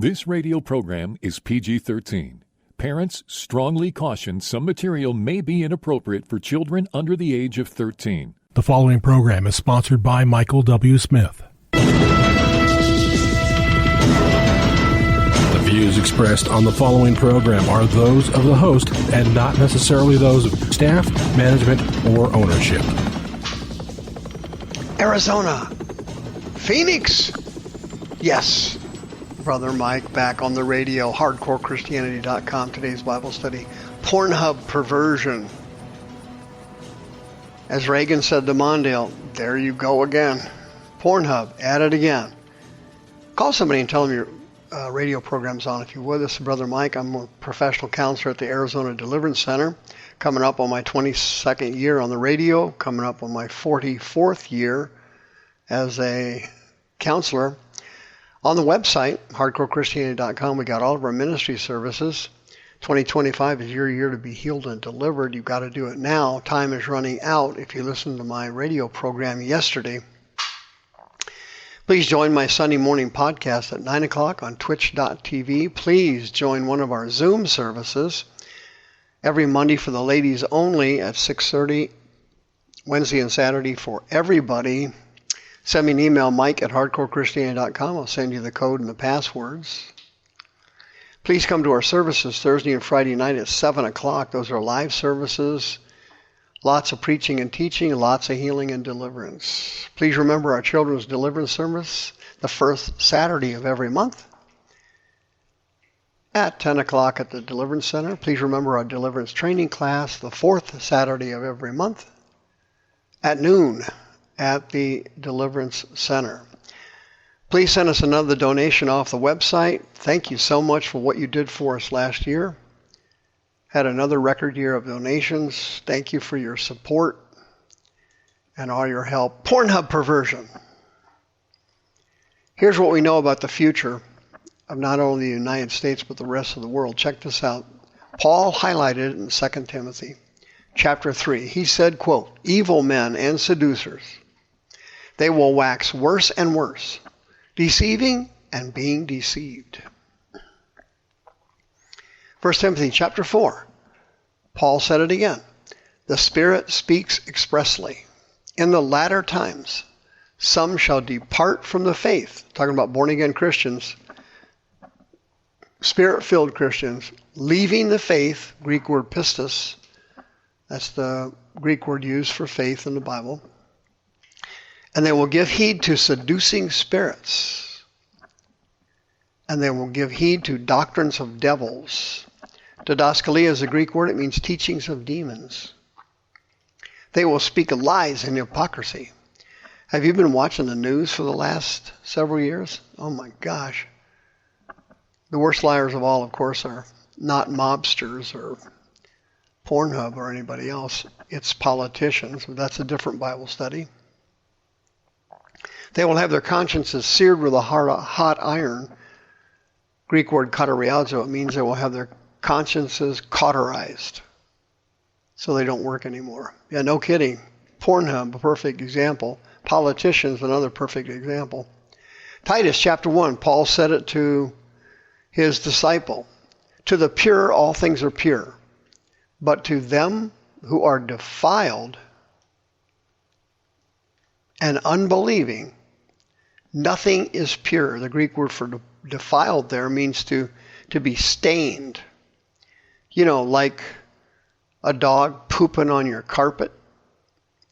This radio program is PG-13. Parents strongly caution some material may be inappropriate for children under the age of 13. The following program is sponsored by Michael W. Smith. The views expressed on the following program are those of the host and not necessarily those of staff, management, or ownership. Arizona, Phoenix, yes. Brother Mike back on the radio, hardcorechristianity.com, today's Bible study, PornHub Perversion. As Reagan said to Mondale, there you go again. PornHub, at it again. Call somebody and tell them your radio program's on if you would. This is Brother Mike. I'm a professional counselor at the Arizona Deliverance Center. Coming up on my 22nd year on the radio, coming up on my 44th year as a counselor. On the website, hardcorechristianity.com, we got all of our ministry services. 2025 is your year to be healed and delivered. You've got to do it now. Time is running out. If you listened to my radio program yesterday, please join my Sunday morning podcast at 9 o'clock on twitch.tv. Please join one of our Zoom services every Monday for the ladies only at 6:30, Wednesday and Saturday for everybody. Send me an email, Mike at hardcorechristianity.com. I'll send you the code and the passwords. Please come to our services Thursday and Friday night at 7 o'clock. Those are live services. Lots of preaching and teaching, lots of healing and deliverance. Please remember our children's deliverance service the first Saturday of every month at 10 o'clock at the Deliverance Center. Please remember our deliverance training class the fourth Saturday of every month at noon at the Deliverance Center. Please send us another donation off the website. Thank you so much for what you did for us last year. Had another record year of donations. Thank you for your support and all your help. PornHub Perversion. Here's what we know about the future of not only the United States but the rest of the world. Check this out. Paul highlighted in 2 Timothy chapter 3. He said, quote, evil men and seducers, they will wax worse and worse, deceiving and being deceived. 1 Timothy chapter 4, Paul said it again. The Spirit speaks expressly. In the latter times, some shall depart from the faith. Talking about born-again Christians, Spirit-filled Christians, leaving the faith, Greek word pistis. That's the Greek word used for faith in the Bible. And they will give heed to seducing spirits. And they will give heed to doctrines of devils. Didaskalia is a Greek word. It means teachings of demons. They will speak lies and hypocrisy. Have you been watching the news for the last several years? Oh my gosh. The worst liars of all, of course, are not mobsters or PornHub or anybody else. It's politicians. That's a different Bible study. They will have their consciences seared with a hot iron. Greek word kateriazo. It means they will have their consciences cauterized so they don't work anymore. Yeah, no kidding. PornHub, a perfect example. Politicians, another perfect example. Titus chapter 1, Paul said it to his disciple. To the pure, all things are pure. But to them who are defiled and unbelieving, nothing is pure. The Greek word for defiled there means to be stained. You know, like a dog pooping on your carpet.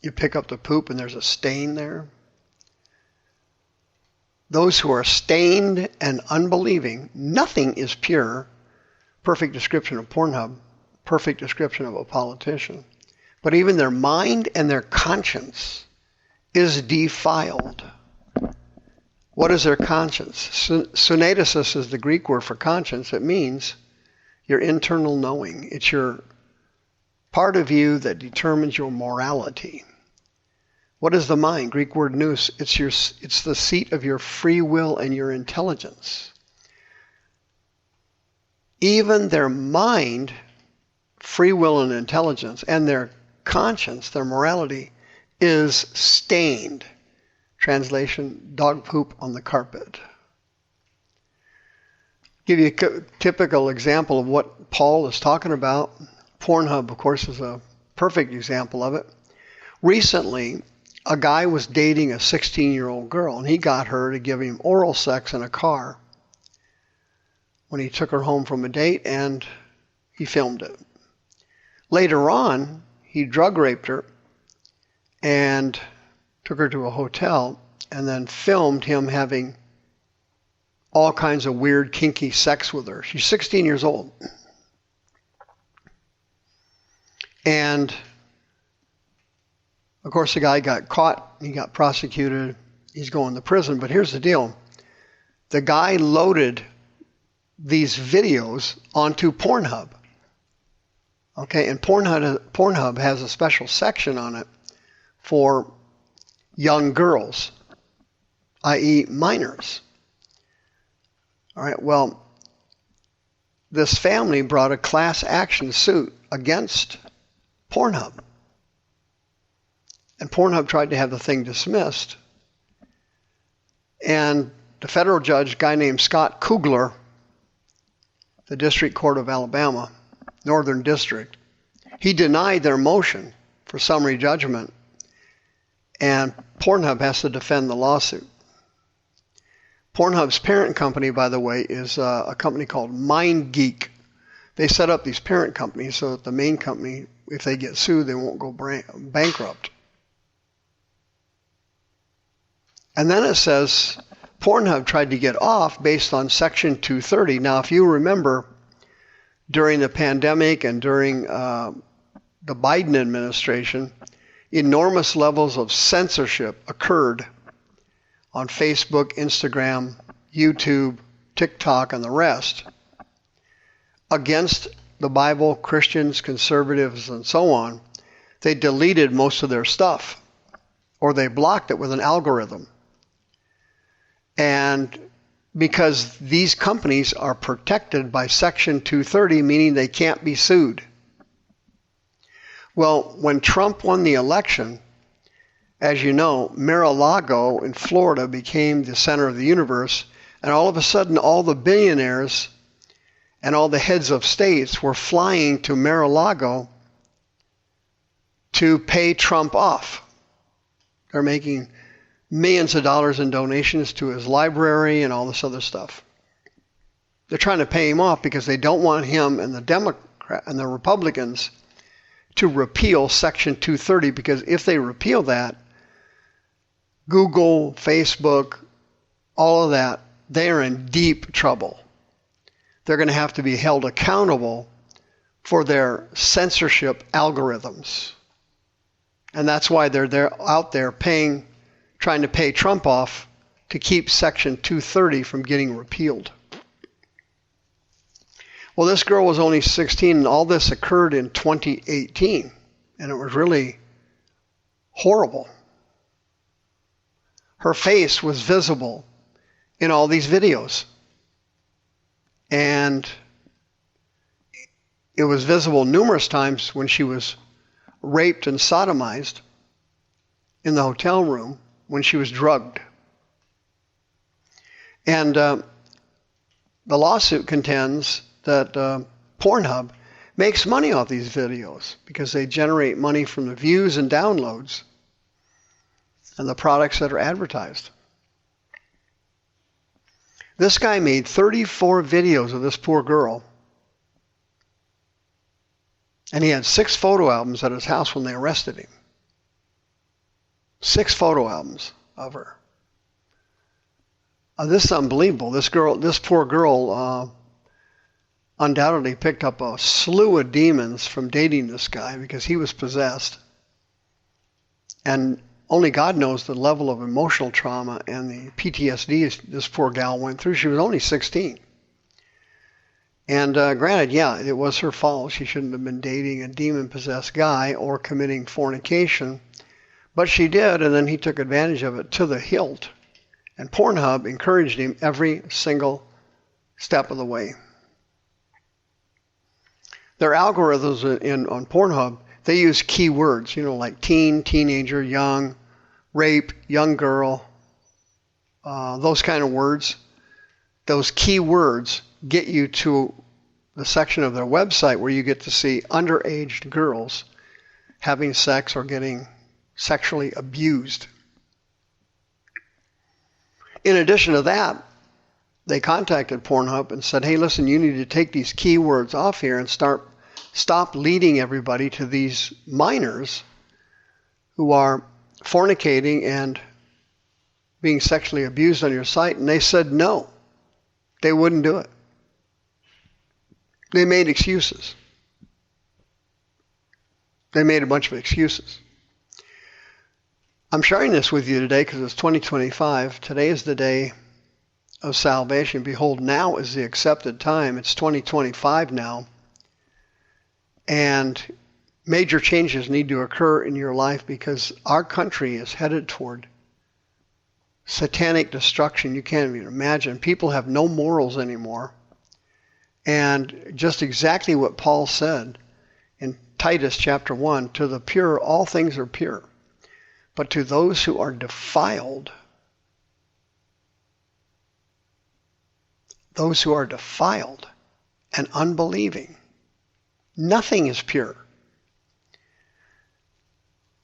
You pick up the poop and there's a stain there. Those who are stained and unbelieving, nothing is pure. Perfect description of PornHub. Perfect description of a politician. But even their mind and their conscience is defiled. What is their conscience? Sunedesis is the Greek word for conscience. It means your internal knowing. It's your part of you that determines your morality. What is the mind? Greek word nous. It's the seat of your free will and your intelligence. Even their mind, free will and intelligence, and their conscience, their morality, is stained. Translation, dog poop on the carpet. Give you a typical example of what Paul is talking about. PornHub, of course, is a perfect example of it. Recently, a guy was dating a 16-year-old girl, and he got her to give him oral sex in a car when he took her home from a date, and he filmed it. Later on, he drug raped her and took her to a hotel and then filmed him having all kinds of weird, kinky sex with her. She's 16 years old. And, of course, the guy got caught. He got prosecuted. He's going to prison. But here's the deal. The guy loaded these videos onto PornHub. Okay, and PornHub has a special section on it for young girls, i.e. minors. All right, well, this family brought a class action suit against PornHub. And PornHub tried to have the thing dismissed. And the federal judge, a guy named Scott Kugler, the District Court of Alabama, Northern District, he denied their motion for summary judgment, and PornHub has to defend the lawsuit. PornHub's parent company, by the way, is a company called MindGeek. They set up these parent companies so that the main company, if they get sued, they won't go bankrupt. And then it says PornHub tried to get off based on Section 230. Now, if you remember, during the pandemic and during the Biden administration, enormous levels of censorship occurred on Facebook, Instagram, YouTube, TikTok, and the rest against the Bible, Christians, conservatives, and so on. They deleted most of their stuff, or they blocked it with an algorithm. And because these companies are protected by Section 230, meaning they can't be sued. Well, when Trump won the election, as you know, Mar-a-Lago in Florida became the center of the universe, and all of a sudden all the billionaires and all the heads of states were flying to Mar-a-Lago to pay Trump off. They're making millions of dollars in donations to his library and all this other stuff. They're trying to pay him off because they don't want him and the Republicans to repeal Section 230, because if they repeal that, Google, Facebook, all of that, they are in deep trouble. They're going to have to be held accountable for their censorship algorithms. And that's why they're out there trying to pay Trump off to keep Section 230 from getting repealed. Well, this girl was only 16, and all this occurred in 2018, and it was really horrible. Her face was visible in all these videos, and it was visible numerous times when she was raped and sodomized in the hotel room when she was drugged. And the lawsuit contends that PornHub makes money off these videos because they generate money from the views and downloads and the products that are advertised. This guy made 34 videos of this poor girl, and he had 6 photo albums at his house when they arrested him. 6 photo albums of her. This is unbelievable. This poor girl, undoubtedly picked up a slew of demons from dating this guy because he was possessed. And only God knows the level of emotional trauma and the PTSD this poor gal went through. She was only 16. And granted, yeah, it was her fault. She shouldn't have been dating a demon-possessed guy or committing fornication. But she did, and then he took advantage of it to the hilt. And PornHub encouraged him every single step of the way. Their algorithms on PornHub, they use keywords, like teen, teenager, young, rape, young girl, those kind of words. Those keywords get you to the section of their website where you get to see underage girls having sex or getting sexually abused. In addition to that, they contacted Pornhub and said, hey, listen, you need to take these keywords off here and stop leading everybody to these minors who are fornicating and being sexually abused on your site. And they said no, they wouldn't do it. They made excuses. They made a bunch of excuses. I'm sharing this with you today because it's 2025. Today is the day of salvation. Behold, now is the accepted time. It's 2025 now. And major changes need to occur in your life because our country is headed toward satanic destruction. You can't even imagine. People have no morals anymore. And just exactly what Paul said in Titus chapter 1, to the pure, all things are pure. But to those who are defiled, and unbelieving, nothing is pure.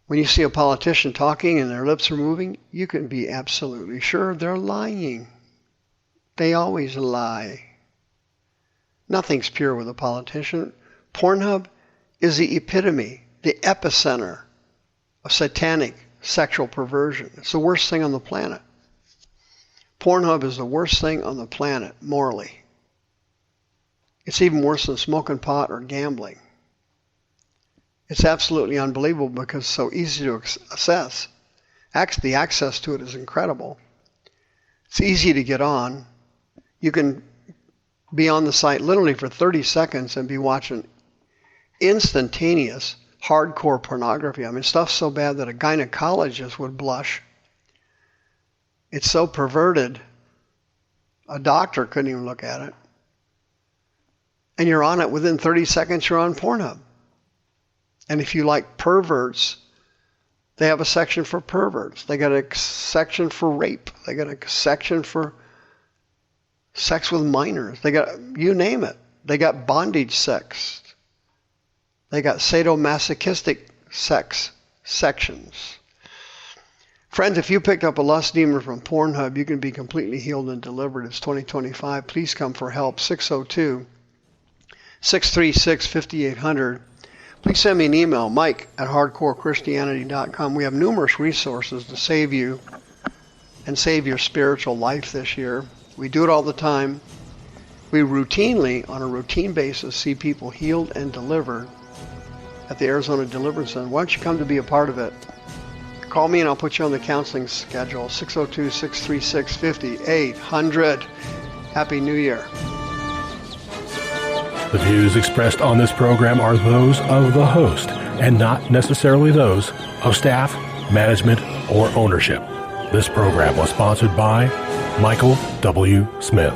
When you see a politician talking and their lips are moving, you can be absolutely sure they're lying. They always lie. Nothing's pure with a politician. Pornhub is the epitome, the epicenter of satanic sexual perversion. It's the worst thing on the planet. Pornhub is the worst thing on the planet, morally. It's even worse than smoking pot or gambling. It's absolutely unbelievable because it's so easy to access. The access to it is incredible. It's easy to get on. You can be on the site literally for 30 seconds and be watching instantaneous hardcore pornography. I mean, stuff so bad that a gynecologist would blush. It's so perverted, a doctor couldn't even look at it. And you're on it within 30 seconds, you're on Pornhub. And if you like perverts, they have a section for perverts. They got a section for rape. They got a section for sex with minors. They got, you name it. They got bondage sex. They got sadomasochistic sex sections. Friends, if you picked up a lust demon from Pornhub, you can be completely healed and delivered. It's 2025. Please come for help. 602-636-5800. Please send me an email, mike@hardcorechristianity.com. We have numerous resources to save you and save your spiritual life this year. We do it all the time. We routinely, on a routine basis, see people healed and delivered at the Arizona Deliverance Center. Why don't you come to be a part of it? Call me and I'll put you on the counseling schedule. 602-636-5800. Happy New Year. The views expressed on this program are those of the host and not necessarily those of staff, management, or ownership. This program was sponsored by Michael W. Smith.